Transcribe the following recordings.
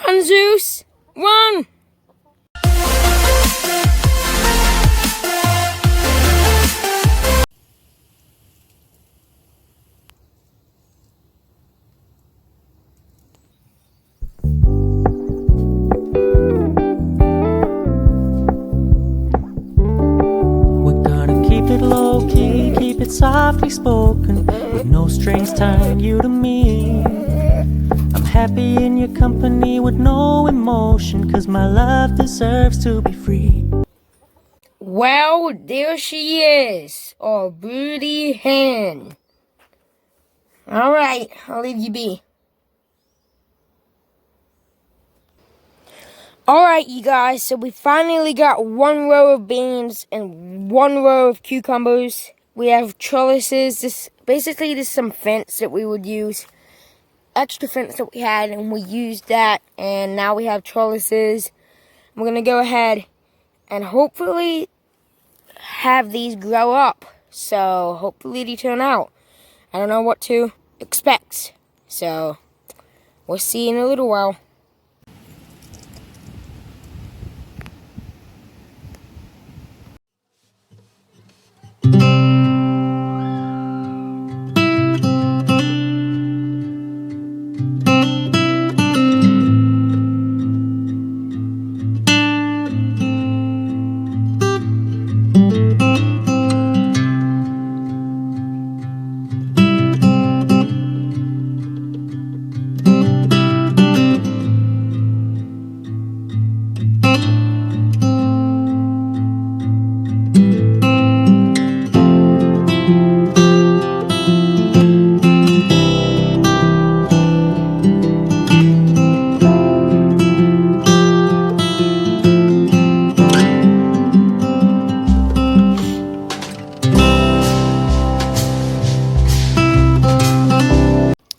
Run, Zeus! Run! We're gonna keep it low-key, keep it softly spoken, with no strings tying you to me. I'm happy in your company with no emotion, 'cause my love deserves to be free. Well, there she is, our broody hen. Alright, I'll leave you be. Alright, you guys, so we finally got one row of beans and one row of cucumbers. We have trellises. This is some fence that we would use. Extra fence that we had, and we used that, and now we have trellises. I'm going to go ahead and hopefully have these grow up. So, hopefully they turn out. I don't know what to expect. So, we'll see in a little while.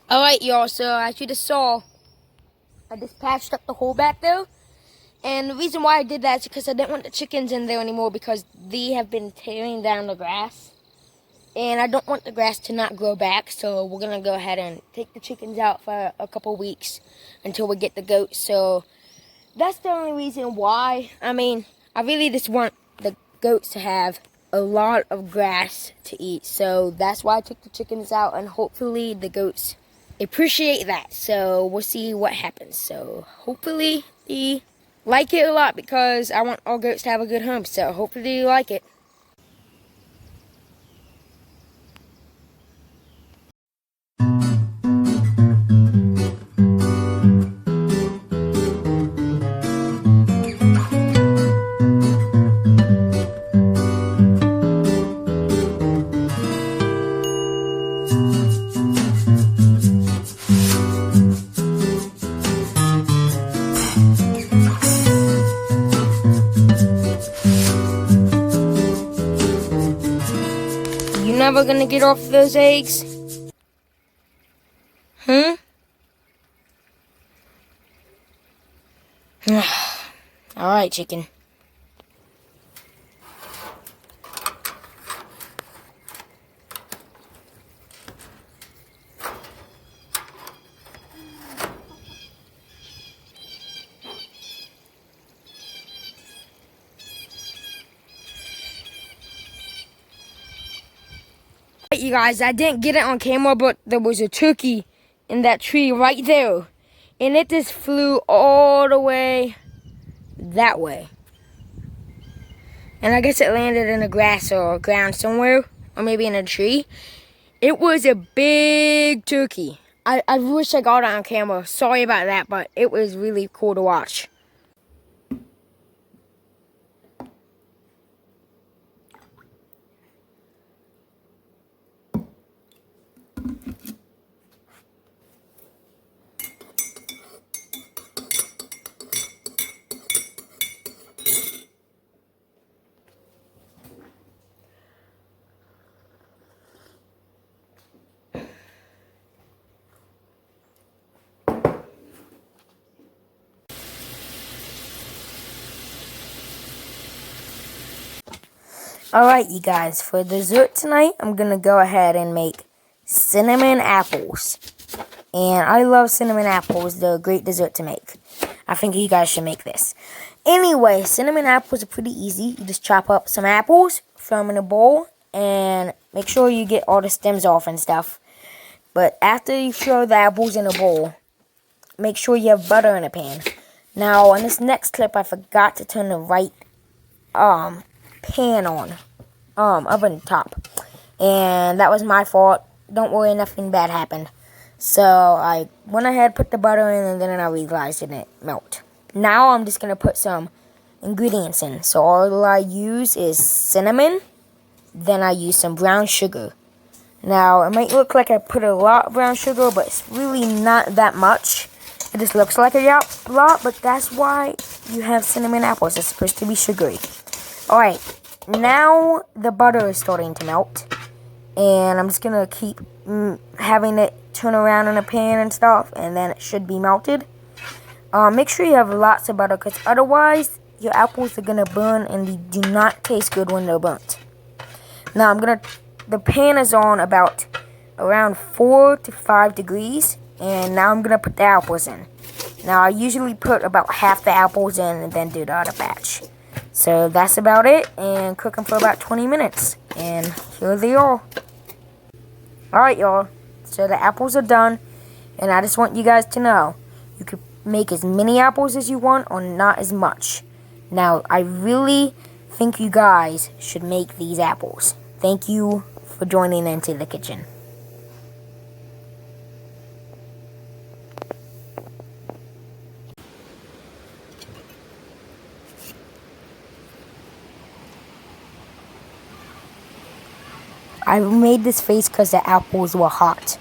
Alright, y'all, so as you just saw, I just patched up the hole back there. And the reason why I did that is because I didn't want the chickens in there anymore, because they have been tearing down the grass. And I don't want the grass to not grow back, so we're going to go ahead and take the chickens out for a couple weeks until we get the goats. So that's the only reason why. I mean, I really just want the goats to have a lot of grass to eat. So that's why I took the chickens out, and hopefully the goats appreciate that. So we'll see what happens. So hopefully they like it a lot, because I want all goats to have a good home. So hopefully they like it. You never gonna get off those eggs? Alright, chicken. You guys, I didn't get it on camera, but there was a turkey in that tree right there, and it just flew all the way that way, and I guess it landed in the grass or ground somewhere, or maybe in a tree. It was a big turkey. I wish I got it on camera. Sorry about that, but it was really cool to watch. Alright, you guys, for dessert tonight, I'm going to go ahead and make cinnamon apples. And I love cinnamon apples. They're a great dessert to make. I think you guys should make this. Anyway, cinnamon apples are pretty easy. You just chop up some apples, throw them in a bowl, and make sure you get all the stems off and stuff. But after you throw the apples in a bowl, make sure you have butter in a pan. Now, on this next clip, I forgot to turn the right pan on, oven top. And that was my fault. Don't worry, nothing bad happened. So I went ahead, put the butter in, and then I realized it didn't melt. Now I'm just going to put some ingredients in. So all I use is cinnamon. Then I use some brown sugar. Now it might look like I put a lot of brown sugar, but it's really not that much. It just looks like a lot, but that's why you have cinnamon apples. It's supposed to be sugary. Alright, now the butter is starting to melt. And I'm just going to keep having it turn around in a pan and stuff, and then it should be melted. Make sure you have lots of butter, because otherwise your apples are going to burn and they do not taste good when they're burnt. Now the pan is on around 4 to 5 degrees, and now I'm going to put the apples in. Now I usually put about half the apples in and then do the other batch. So that's about it, and cook them for about 20 minutes. And here they are. Alright, y'all. So the apples are done, and I just want you guys to know, you could make as many apples as you want or not as much. Now, I really think you guys should make these apples. Thank you for joining into the kitchen. I made this face because the apples were hot.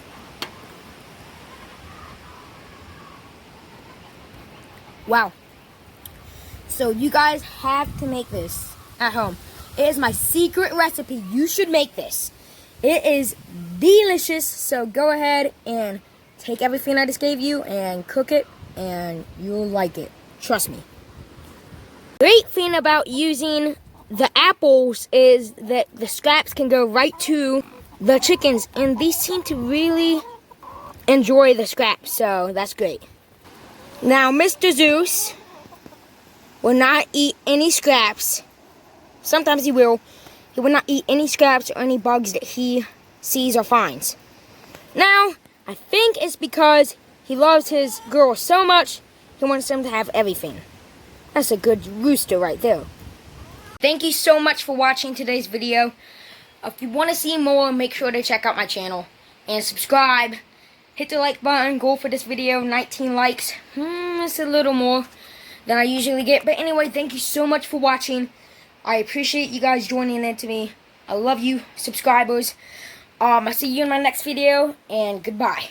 Wow. So you guys have to make this at home. It is my secret recipe. You should make this. It is delicious. So go ahead and take everything I just gave you and cook it, and you'll like it. Trust me. Great thing about using the apples is that the scraps can go right to the chickens, and these seem to really enjoy the scraps, so that's great. Now, Mr. Zeus will not eat any scraps. Sometimes he will. He will not eat any scraps or any bugs that he sees or finds. Now, I think it's because he loves his girls so much, he wants them to have everything. That's a good rooster right there. Thank you so much for watching today's video. If you want to see more, make sure to check out my channel and subscribe. Hit the like button. Goal for this video, 19 likes. It's a little more than I usually get. But anyway, thank you so much for watching. I appreciate you guys joining in to me. I love you, subscribers. I'll see you in my next video, and goodbye.